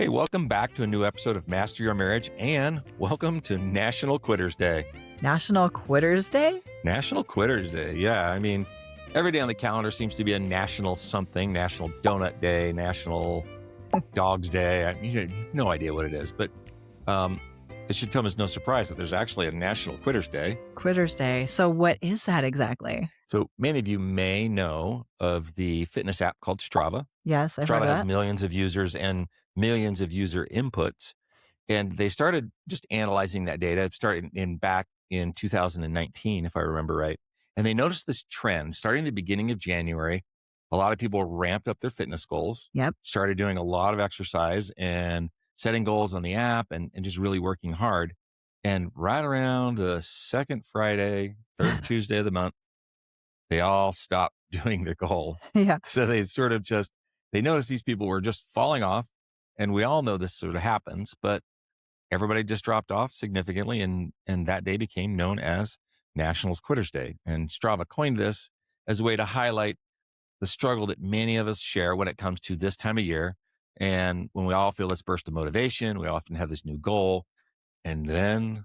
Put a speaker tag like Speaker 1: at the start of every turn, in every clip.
Speaker 1: Hey, welcome back to a new episode of Master Your Marriage, and welcome to National Quitters Day.
Speaker 2: National Quitters Day?
Speaker 1: National Quitters Day, yeah. I mean, every day on the calendar seems to be a national something, National Donut Day, National Dogs Day. You have no idea what it is, but it should come as no surprise that there's actually a National Quitters Day.
Speaker 2: Quitters Day. So what is that exactly?
Speaker 1: So many of you may know of the fitness app called Strava.
Speaker 2: Yes, I've heard
Speaker 1: Strava
Speaker 2: of
Speaker 1: has
Speaker 2: that.
Speaker 1: millions of users and millions of user inputs. And they started just analyzing that data, started back in 2019, if I remember right. And they noticed this trend starting the beginning of January. A lot of people ramped up their fitness goals,
Speaker 2: Yep.
Speaker 1: started doing a lot of exercise and setting goals on the app and just really working hard. And right around the second Friday, third Tuesday of the month, they all stopped doing their goals.
Speaker 2: Yeah.
Speaker 1: So they noticed these people were just falling off. And we all know this sort of happens, but everybody just dropped off significantly. And that day became known as National Quitters Day. And Strava coined this as a way to highlight the struggle that many of us share when it comes to this time of year. And when we all feel this burst of motivation, we often have this new goal, and then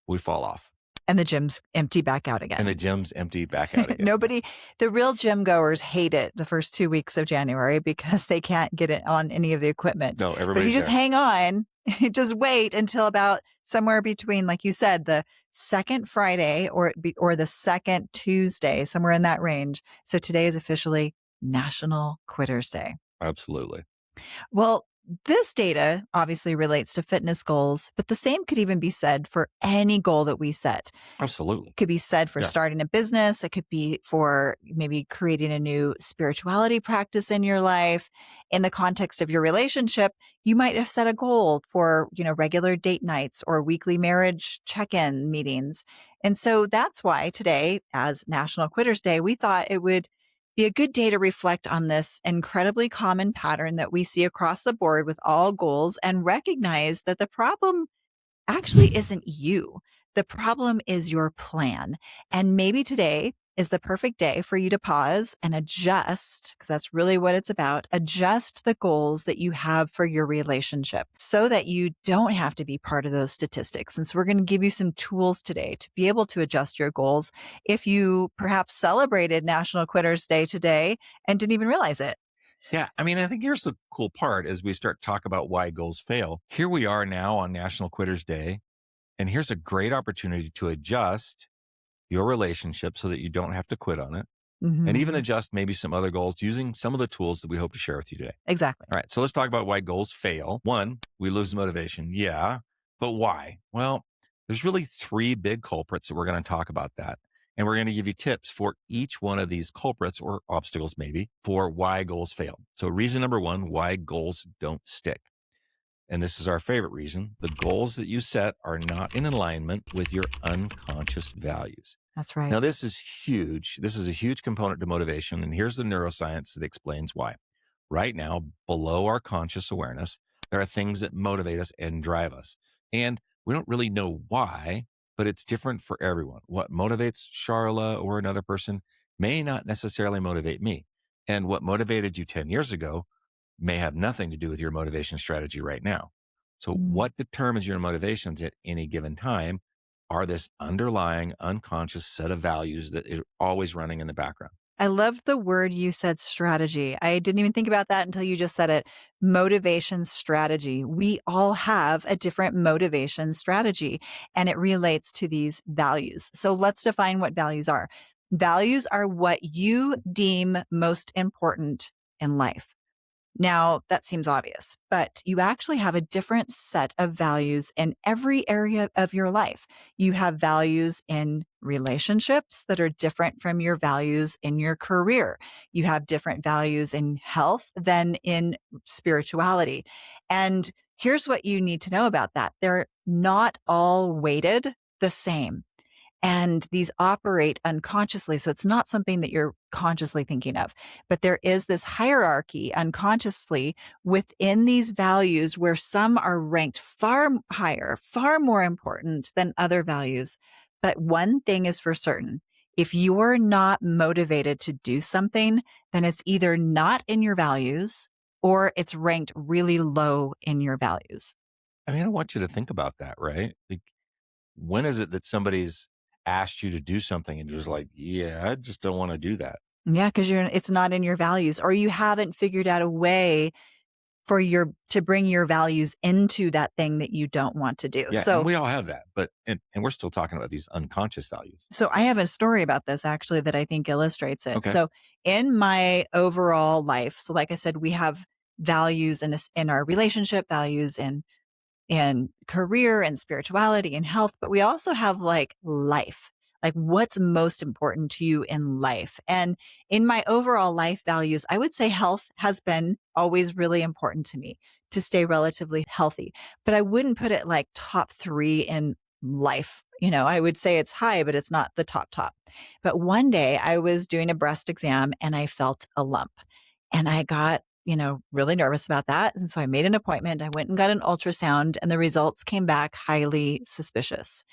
Speaker 1: we fall off.
Speaker 2: And the gym's empty back out again.
Speaker 1: And the gym's empty back out again.
Speaker 2: The real gym goers hate it the first 2 weeks of January because they can't get it on any of the equipment.
Speaker 1: No,
Speaker 2: But
Speaker 1: everybody's
Speaker 2: if you just hang on, just wait until about somewhere between, like you said, the second Friday or the second Tuesday, somewhere in that range. So today is officially National Quitters Day.
Speaker 1: Absolutely.
Speaker 2: Well, this data obviously relates to fitness goals, but the same could even be said for any goal that we set.
Speaker 1: Absolutely.
Speaker 2: It could be said for starting a business. It could be for maybe creating a new spirituality practice in your life. In the context of your relationship, you might have set a goal for, regular date nights or weekly marriage check-in meetings. And so that's why today, as National Quitters Day, we thought it would be a good day to reflect on this incredibly common pattern that we see across the board with all goals and recognize that the problem actually isn't you. The problem is your plan. And maybe today is the perfect day for you to pause and adjust, because that's really what it's about. Adjust the goals that you have for your relationship so that you don't have to be part of those statistics. And so we're going to give you some tools today to be able to adjust your goals if you perhaps celebrated National Quitters Day today and didn't even realize it.
Speaker 1: Yeah. I mean, I think here's the cool part as we start to talk about why goals fail. Here we are now on National Quitters Day, and here's a great opportunity to adjust your relationship so that you don't have to quit on it, and even adjust maybe some other goals using some of the tools that we hope to share with you today.
Speaker 2: Exactly.
Speaker 1: All right. So let's talk about why goals fail. One, we lose motivation. Yeah. But why? Well, there's really three big culprits that we're going to talk about that. And we're going to give you tips for each one of these culprits or obstacles, maybe, for why goals fail. So reason number one, why goals don't stick. And this is our favorite reason. The goals that you set are not in alignment with your unconscious values.
Speaker 2: That's right.
Speaker 1: Now, this is huge. This is a huge component to motivation. And here's the neuroscience that explains why. Right now, below our conscious awareness, there are things that motivate us and drive us. And we don't really know why, but it's different for everyone. What motivates Sharla or another person may not necessarily motivate me. And what motivated you 10 years ago may have nothing to do with your motivation strategy right now. So what determines your motivations at any given time are this underlying unconscious set of values that is always running in the background.
Speaker 2: I love the word you said, strategy. I didn't even think about that until you just said it. Motivation strategy. We all have a different motivation strategy, and it relates to these values. So let's define what values are. Values are what you deem most important in life. Now, that seems obvious, but you actually have a different set of values in every area of your life. You have values in relationships that are different from your values in your career. You have different values in health than in spirituality. And here's what you need to know about that. They're not all weighted the same. And these operate unconsciously. So it's not something that you're consciously thinking of, but there is this hierarchy unconsciously within these values where some are ranked far higher, far more important than other values. But one thing is for certain. If you're not motivated to do something, then it's either not in your values or it's ranked really low in your values.
Speaker 1: I mean, I want you to think about that, right? Like, when is it that somebody's asked you to do something and you're just like, yeah, I just don't want to do that?
Speaker 2: Yeah, because it's not in your values, or you haven't figured out a way for to bring your values into that thing that you don't want to do.
Speaker 1: Yeah. And we all have that, but, and we're still talking about these unconscious values.
Speaker 2: So I have a story about this actually that I think illustrates it.
Speaker 1: Okay.
Speaker 2: So in my overall life, so like I said, we have values in our relationship, values in career and spirituality and health, but we also have like life, like what's most important to you in life. And in my overall life values, I would say health has been always really important to me to stay relatively healthy, but I wouldn't put it like top 3 in life. I would say it's high, but it's not the top. But one day I was doing a breast exam and I felt a lump and I got really nervous about that. And so I made an appointment. I went and got an ultrasound, and the results came back highly suspicious.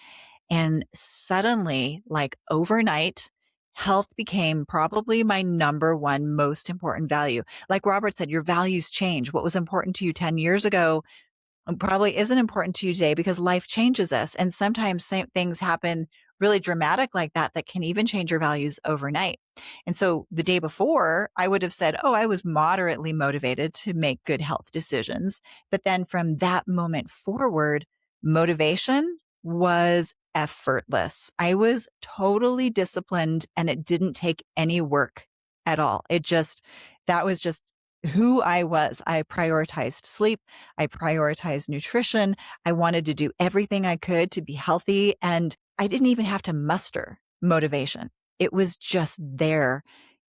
Speaker 2: And suddenly, like overnight, health became probably my number one most important value. Like Robert said, your values change. What was important to you 10 years ago probably isn't important to you today because life changes us. And sometimes same things happen really dramatic like that, that can even change your values overnight. And so the day before, I would have said, oh, I was moderately motivated to make good health decisions. But then from that moment forward, motivation was effortless. I was totally disciplined and it didn't take any work at all. That was just who I was. I prioritized sleep. I prioritized nutrition. I wanted to do everything I could to be healthy. And I didn't even have to muster motivation. It was just there.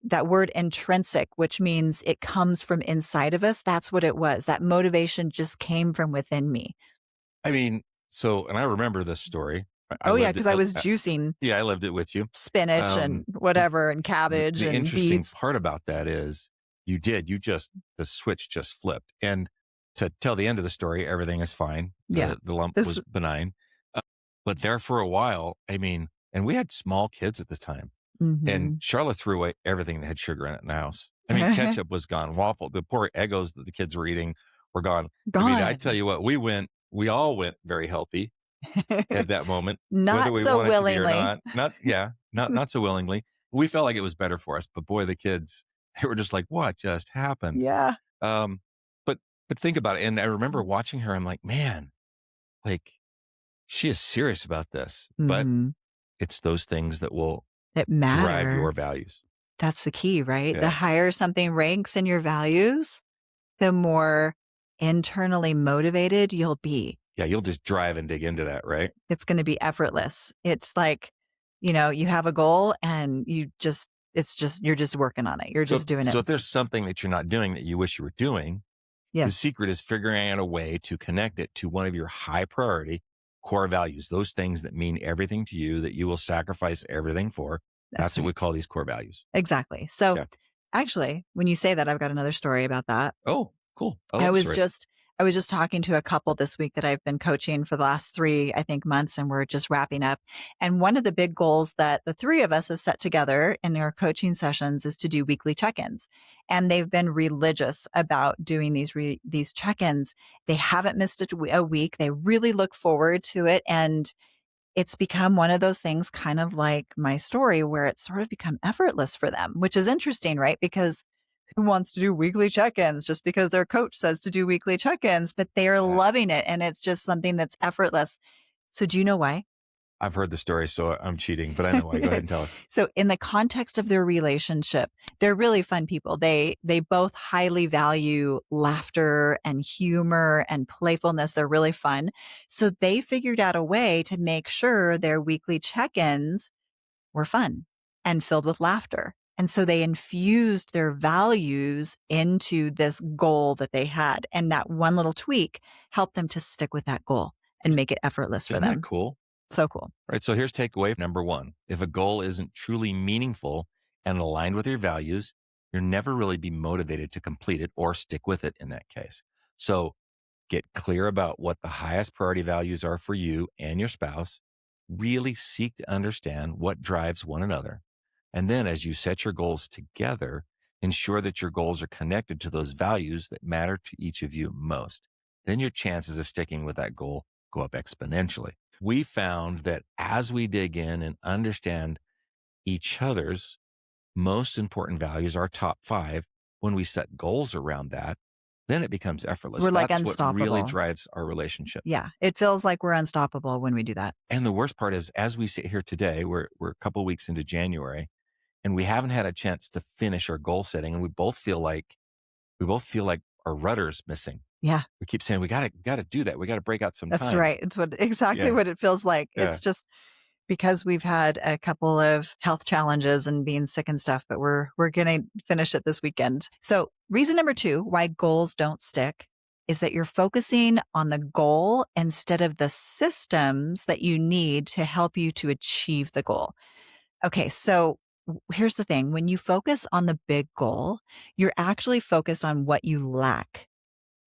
Speaker 2: That word intrinsic, which means it comes from inside of us. That's what it was. That motivation just came from within me.
Speaker 1: I mean, so, and I remember this story. I
Speaker 2: Oh yeah,
Speaker 1: lived it.
Speaker 2: because I was juicing
Speaker 1: Yeah, I lived it with you.
Speaker 2: spinach and whatever and
Speaker 1: The,
Speaker 2: cabbage
Speaker 1: the
Speaker 2: and
Speaker 1: interesting
Speaker 2: beets.
Speaker 1: part about that is the switch just flipped. And to tell the end of the story, everything is fine.
Speaker 2: Yeah.
Speaker 1: The lump
Speaker 2: This
Speaker 1: was benign. Uh, but there for a while, I mean, and we had small kids at the time. And
Speaker 2: Mhm.
Speaker 1: Sharla threw away everything that had sugar in it in the house. I mean, ketchup was gone. The poor Eggos that the kids were eating were gone. I mean, I tell
Speaker 2: Gone.
Speaker 1: you what, we all went very healthy at that moment, whether
Speaker 2: Not
Speaker 1: we
Speaker 2: so
Speaker 1: wanted to be or
Speaker 2: willingly.
Speaker 1: not. Not so willingly. We felt like it was better for us, but boy, the kids, they were just like, "What just happened?"
Speaker 2: Yeah.
Speaker 1: Um, but think about it. And I remember watching her. I'm like, man, like she is serious about this. But
Speaker 2: Mhm.
Speaker 1: it's those things that will
Speaker 2: That
Speaker 1: drive
Speaker 2: matter.
Speaker 1: your values.
Speaker 2: That's the key, right? The
Speaker 1: Yeah,
Speaker 2: higher something ranks in your values, the more internally motivated you'll be.
Speaker 1: yeah. You'll just drive and dig into that, right?
Speaker 2: It's going to be effortless. It's like, you have a goal and you're just working on it. You're
Speaker 1: So,
Speaker 2: just doing it.
Speaker 1: if there's something that you're not doing that you wish you were doing, the
Speaker 2: Yes,
Speaker 1: secret is figuring out a way to connect it to one of your high priority core values, those things that mean everything to you, that you will sacrifice everything for.
Speaker 2: that's
Speaker 1: That's what
Speaker 2: right.
Speaker 1: we call these core values.
Speaker 2: Exactly. So
Speaker 1: Yeah.
Speaker 2: actually, when you say that, I've got another story about that.
Speaker 1: Oh, cool. I
Speaker 2: I
Speaker 1: love
Speaker 2: was
Speaker 1: stories.
Speaker 2: just I was just talking to a couple this week that I've been coaching for the last 3, I think, months, and we're just wrapping up. And one of the big goals that the 3 of us have set together in our coaching sessions is to do weekly check-ins. And they've been religious about doing these check-ins. They haven't missed a week. They really look forward to it. And it's become one of those things, kind of like my story, where it's sort of become effortless for them, which is interesting, right? Because who wants to do weekly check-ins just because their coach says to do weekly check-ins, but they're
Speaker 1: Yeah.
Speaker 2: loving it. And it's just something that's effortless. So do you know why?
Speaker 1: I've heard the story, so I'm cheating, but I know why. Go ahead and tell us.
Speaker 2: So in the context of their relationship, they're really fun people. They both highly value laughter and humor and playfulness. They're really fun. So they figured out a way to make sure their weekly check-ins were fun and filled with laughter. And so they infused their values into this goal that they had. And that one little tweak helped them to stick with that goal and make it effortless for
Speaker 1: Isn't that
Speaker 2: them.
Speaker 1: cool?
Speaker 2: So cool.
Speaker 1: Right. So here's takeaway number one. If a goal isn't truly meaningful and aligned with your values, you'll never really be motivated to complete it or stick with it in that case. So get clear about what the highest priority values are for you and your spouse. Really seek to understand what drives one another. And then as you set your goals together, Ensure that your goals are connected to those values that matter to each of you most. Then your chances of sticking with that goal go up exponentially. We found that as we dig in and understand each other's most important values, our top 5, when we set goals around that, then it becomes effortless.
Speaker 2: We're like
Speaker 1: That's what really
Speaker 2: unstoppable.
Speaker 1: drives our relationship.
Speaker 2: Yeah, it feels like we're unstoppable when we do that.
Speaker 1: And the worst part is, as we sit here today, we're a couple weeks into January, and we haven't had a chance to finish our goal setting, and we both feel like our rudder's missing.
Speaker 2: Yeah,
Speaker 1: We keep saying, we gotta do that. We gotta break out some
Speaker 2: that's
Speaker 1: time.
Speaker 2: right. It's exactly
Speaker 1: Yeah.
Speaker 2: what it feels like.
Speaker 1: Yeah.
Speaker 2: It's just because we've had a couple of health challenges and being sick and stuff, but we're going to finish it this weekend. So, reason number 2 why goals don't stick is that you're focusing on the goal instead of the systems that you need to help you to achieve the goal. Okay, so here's the thing. When you focus on the big goal, you're actually focused on what you lack.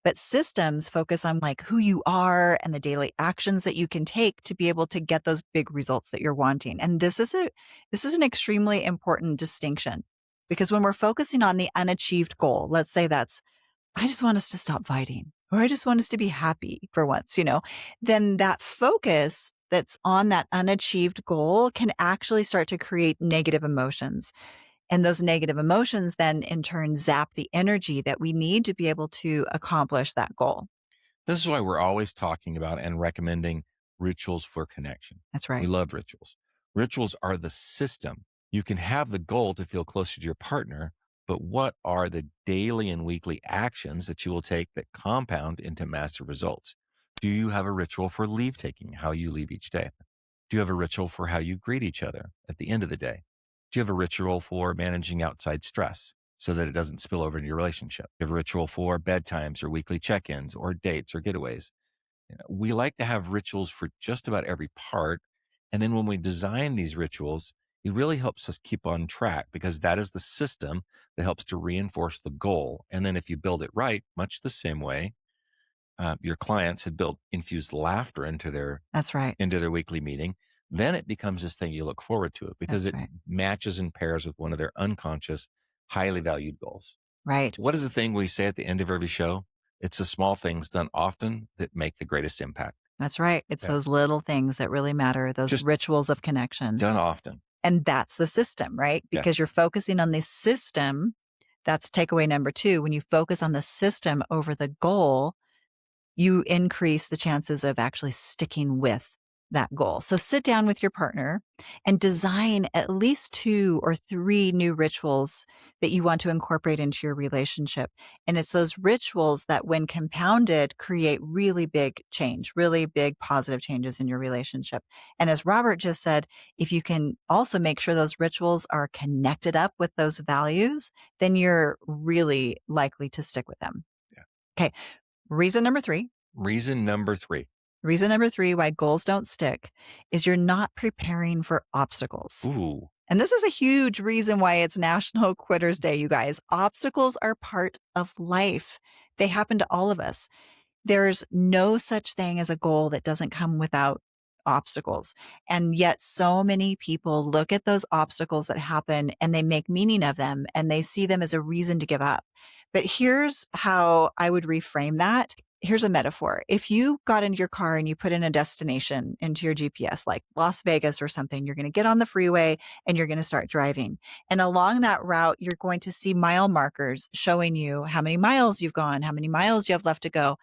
Speaker 2: But systems focus on like who you are and the daily actions that you can take to be able to get those big results that you're wanting. And this is an extremely important distinction because when we're focusing on the unachieved goal, let's say that's I just want us to stop fighting or I just want us to be happy for once, then that focus that's on that unachieved goal can actually start to create negative emotions. And those negative emotions then in turn zap the energy that we need to be able to accomplish that goal.
Speaker 1: This is why we're always talking about and recommending rituals for connection.
Speaker 2: That's
Speaker 1: We
Speaker 2: right.
Speaker 1: love rituals. Rituals are the system. You can have the goal to feel closer to your partner, but what are the daily and weekly actions that you will take that compound into massive results? Do you have a ritual for leave taking, how you leave each day? Do you have a ritual for how you greet each other at the end of the day? Do you have a ritual for managing outside stress so that it doesn't spill over into your relationship? Do you have a ritual for bedtimes or weekly check ins or dates or getaways? We like to have rituals for just about every part. And then when we design these rituals, it really helps us keep on track because that is the system that helps to reinforce the goal. And then if you build it right, much the same way your clients had built infused laughter
Speaker 2: That's right.
Speaker 1: into their weekly meeting, then it becomes this thing you look forward to it because
Speaker 2: That's
Speaker 1: it
Speaker 2: right.
Speaker 1: matches and pairs with one of their unconscious, highly valued goals.
Speaker 2: Right.
Speaker 1: What is the thing we say at the end of every show? It's the small things done often that make the greatest impact.
Speaker 2: That's right. It's
Speaker 1: Yeah.
Speaker 2: those little things that really matter, those
Speaker 1: Just
Speaker 2: rituals of connection.
Speaker 1: done often.
Speaker 2: And that's the system, right?
Speaker 1: Yeah.
Speaker 2: Because you're focusing on the system. That's takeaway number 2. When you focus on the system over the goal, you increase the chances of actually sticking with that goal. So sit down with your partner and design at least 2 or 3 new rituals that you want to incorporate into your relationship. And it's those rituals that, when compounded, create really big change, really big positive changes in your relationship. And as Robert just said, if you can also make sure those rituals are connected up with those values, then you're really likely to stick with them.
Speaker 1: Yeah.
Speaker 2: Okay. Reason number 3.
Speaker 1: Reason number 3.
Speaker 2: Reason number 3 why goals don't stick is you're not preparing for obstacles.
Speaker 1: Ooh.
Speaker 2: And this is a huge reason why it's National Quitters Day, you guys. Obstacles are part of life. They happen to all of us. There's no such thing as a goal that doesn't come without obstacles. And yet so many people look at those obstacles that happen and they make meaning of them and they see them as a reason to give up. But here's how I would reframe that. Here's a metaphor. If you got into your car and you put in a destination into your GPS, like Las Vegas or something, you're going to get on the freeway and you're going to start driving. And along that route, you're going to see mile markers showing you how many miles you've gone, how many miles you have left to go.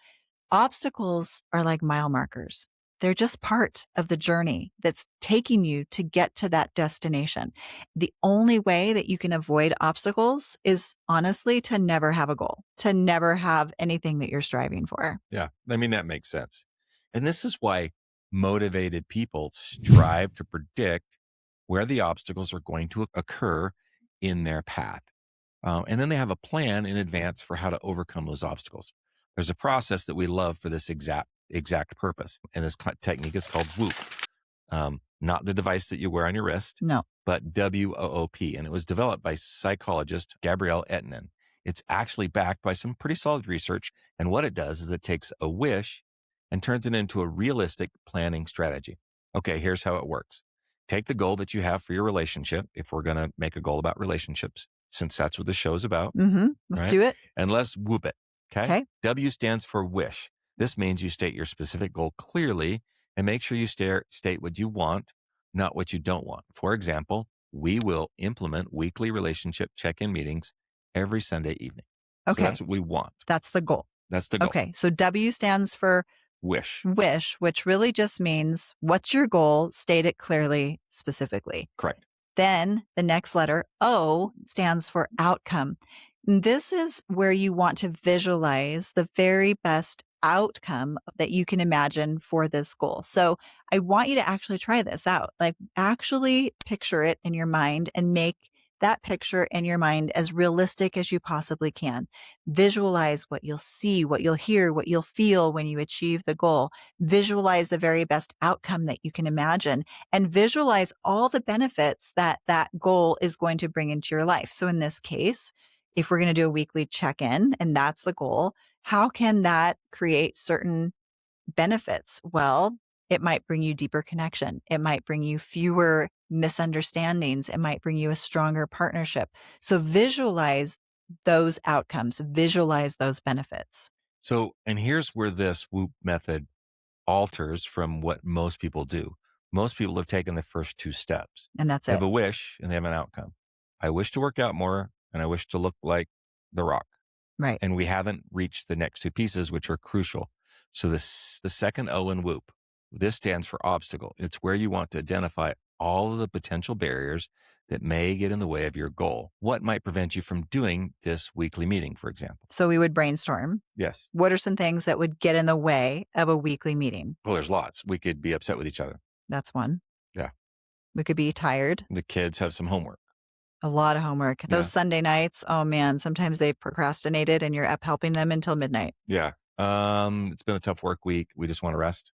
Speaker 2: Obstacles are like mile markers. They're just part of the journey that's taking you to get to that destination. The only way that you can avoid obstacles is honestly to never have a goal, to never have anything that you're striving for.
Speaker 1: Yeah. I mean, that makes sense. And this is why motivated people strive to predict where the obstacles are going to occur in their path. And then they have a plan in advance for how to overcome those obstacles. There's a process that we love for this exact purpose. And this technique is called WOOP. Not the device that you wear on your wrist,
Speaker 2: No.
Speaker 1: but WOOP. And it was developed by psychologist Gabrielle Etinen. It's actually backed by some pretty solid research. And what it does is it takes a wish and turns it into a realistic planning strategy. Okay, here's how it works. Take the goal that you have for your relationship, if we're going to make a goal about relationships since that's what the show's about,
Speaker 2: Let's
Speaker 1: right?
Speaker 2: do it.
Speaker 1: And let's whoop it. Okay.
Speaker 2: Okay.
Speaker 1: W stands for wish. This means you state your specific goal clearly and make sure you state what you want, not what you don't want. For example, we will implement weekly relationship check in meetings every Sunday evening. So
Speaker 2: Okay.
Speaker 1: that's what we want.
Speaker 2: That's the goal.
Speaker 1: That's the goal.
Speaker 2: Okay. So W stands for
Speaker 1: Wish.
Speaker 2: wish, which really just means what's your goal? State it clearly, specifically.
Speaker 1: Correct.
Speaker 2: Then the next letter, O, stands for outcome. This is where you want to visualize the very best outcome that you can imagine for this goal. So I want you to actually try this out. Like, actually picture it in your mind and make that picture in your mind as realistic as you possibly can. Visualize what you'll see, what you'll hear, what you'll feel when you achieve the goal. Visualize the very best outcome that you can imagine, and visualize all the benefits that that goal is going to bring into your life. So in this case, if we're going to do a weekly check-in and that's the goal, how can that create certain benefits? Well, it might bring you deeper connection. It might bring you fewer misunderstandings. It might bring you a stronger partnership. So visualize those outcomes, visualize those benefits.
Speaker 1: So, and here's where this WOOP method alters from what most people do. Most people have taken the first two steps.
Speaker 2: And that's
Speaker 1: They have
Speaker 2: it.
Speaker 1: a wish and they have an outcome. I wish to work out more and I wish to look like The Rock.
Speaker 2: Right.
Speaker 1: And we haven't reached the next two pieces, which are crucial. So the second O in WOOP, this stands for obstacle. It's where you want to identify all of the potential barriers that may get in the way of your goal. What might prevent you from doing this weekly meeting, for example?
Speaker 2: So we would brainstorm.
Speaker 1: Yes.
Speaker 2: What are some things that would get in the way of a weekly meeting?
Speaker 1: Well, there's lots. We could be upset with each other.
Speaker 2: That's one.
Speaker 1: Yeah.
Speaker 2: We could be tired.
Speaker 1: The kids have some homework.
Speaker 2: A lot of homework.
Speaker 1: Yeah.
Speaker 2: Those Sunday nights, oh man, sometimes they procrastinated and you're up helping them until midnight.
Speaker 1: Yeah. It's been a tough work week. We just want to rest.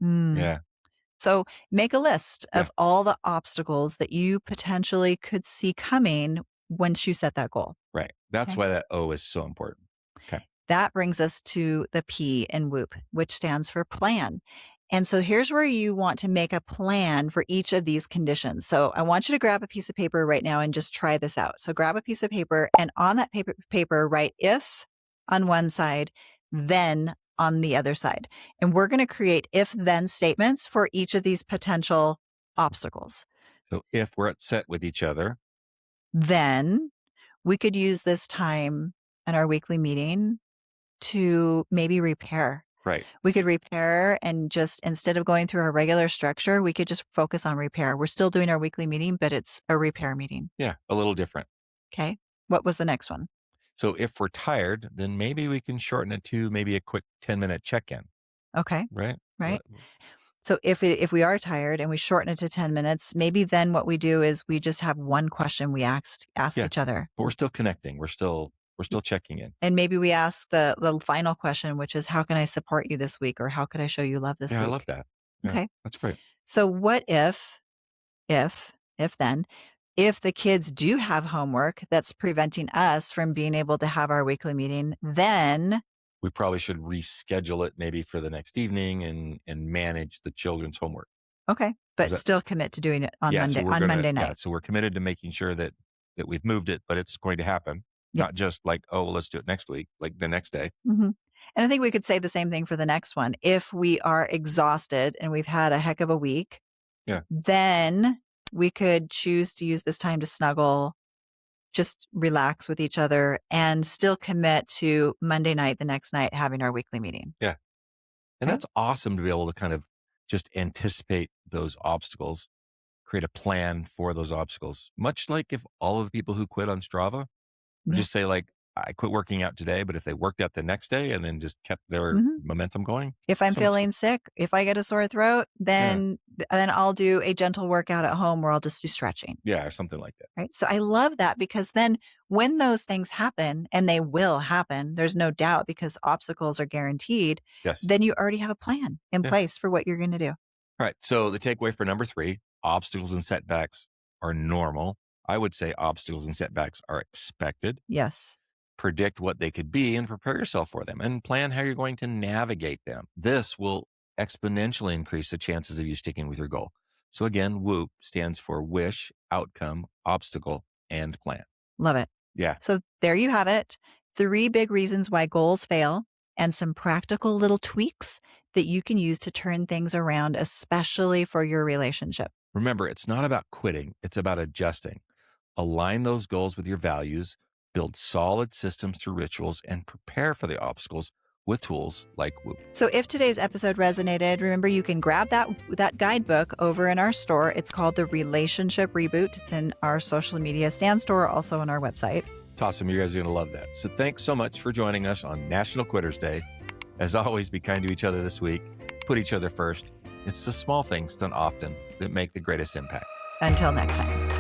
Speaker 2: Mm.
Speaker 1: Yeah.
Speaker 2: So make a list
Speaker 1: Yeah.
Speaker 2: of all the obstacles that you potentially could see coming once you set that goal.
Speaker 1: Right. That's
Speaker 2: Okay.
Speaker 1: why that O is so important. Okay.
Speaker 2: That brings us to the P in WOOP, which stands for plan. And so here's where you want to make a plan for each of these conditions. So I want you to grab a piece of paper right now and just try this out. So grab a piece of paper and on that paper write if on one side, then on the other side. And we're going to create if then statements for each of these potential obstacles.
Speaker 1: So if we're upset with each other,
Speaker 2: Then we could use this time in our weekly meeting to maybe repair.
Speaker 1: right.
Speaker 2: We could repair and just instead of going through our regular structure, we could just focus on repair. We're still doing our weekly meeting, but it's a repair meeting.
Speaker 1: Yeah. A little different.
Speaker 2: Okay. What was the next one?
Speaker 1: So if we're tired, then maybe we can shorten it to maybe a quick 10-minute check-in,
Speaker 2: Okay.
Speaker 1: right?
Speaker 2: Right. So if we are tired and we shorten it to 10 minutes, maybe then what we do is we just have one question we ask
Speaker 1: Yeah.
Speaker 2: each other.
Speaker 1: But we're still connecting. We're still checking in.
Speaker 2: And maybe we ask the final question, which is how can I support you this week? Or how could I show you love this
Speaker 1: Yeah,
Speaker 2: week?
Speaker 1: I love that. Yeah,
Speaker 2: Okay.
Speaker 1: that's great.
Speaker 2: So what if then, if the kids do have homework that's preventing us from being able to have our weekly meeting, then
Speaker 1: We probably should reschedule it maybe for the next evening and manage the children's homework.
Speaker 2: okay, but
Speaker 1: that-
Speaker 2: still commit to doing it on
Speaker 1: Yeah,
Speaker 2: Monday
Speaker 1: so we're
Speaker 2: Monday
Speaker 1: Yeah,
Speaker 2: night.
Speaker 1: so we're committed to making sure that we've moved it, but it's going to happen.
Speaker 2: Yep.
Speaker 1: Not just like, oh, well, let's do it next week, like the next day.
Speaker 2: Mhm. And I think we could say the same thing for the next one. If we are exhausted and we've had a heck of a week,
Speaker 1: Yeah.
Speaker 2: then we could choose to use this time to snuggle, just relax with each other and still commit to Monday night, the next night, having our weekly meeting.
Speaker 1: And
Speaker 2: Okay.
Speaker 1: that's awesome to be able to kind of just anticipate those obstacles, create a plan for those obstacles. Much like if all of the people who quit on Strava would
Speaker 2: Yeah.
Speaker 1: just say like, I quit working out today, but if they worked out the next day and then just kept their
Speaker 2: Mhm.
Speaker 1: momentum going.
Speaker 2: If I'm
Speaker 1: So much-
Speaker 2: feeling sick, if I get a sore throat, then I'll do a gentle workout at home where I'll just do stretching.
Speaker 1: Yeah, or something like that.
Speaker 2: Right. So I love that because then when those things happen, and they will happen, there's no doubt because obstacles are guaranteed,
Speaker 1: Yes.
Speaker 2: then you already have a plan in
Speaker 1: Yeah.
Speaker 2: place for what you're going to do.
Speaker 1: All right. So the takeaway for number 3, obstacles and setbacks are normal. I would say obstacles and setbacks are expected.
Speaker 2: Yes.
Speaker 1: Predict what they could be and prepare yourself for them and plan how you're going to navigate them. This will exponentially increase the chances of you sticking with your goal. So again, WOOP stands for wish, outcome, obstacle, and plan.
Speaker 2: Love it.
Speaker 1: Yeah.
Speaker 2: So there you have it. 3 big reasons why goals fail and some practical little tweaks that you can use to turn things around, especially for your relationship.
Speaker 1: Remember, it's not about quitting, it's about adjusting. Align those goals with your values, build solid systems through rituals, and prepare for the obstacles with tools like WOOP.
Speaker 2: So if today's episode resonated, remember you can grab that guidebook over in our store. It's called The Relationship Reboot. It's in our social media stand store, also on our website.
Speaker 1: It's awesome. You guys are going to love that. So thanks so much for joining us on National Quitters Day. As always, be kind to each other this week. Put each other first. It's the small things done often that make the greatest impact.
Speaker 2: Until next time.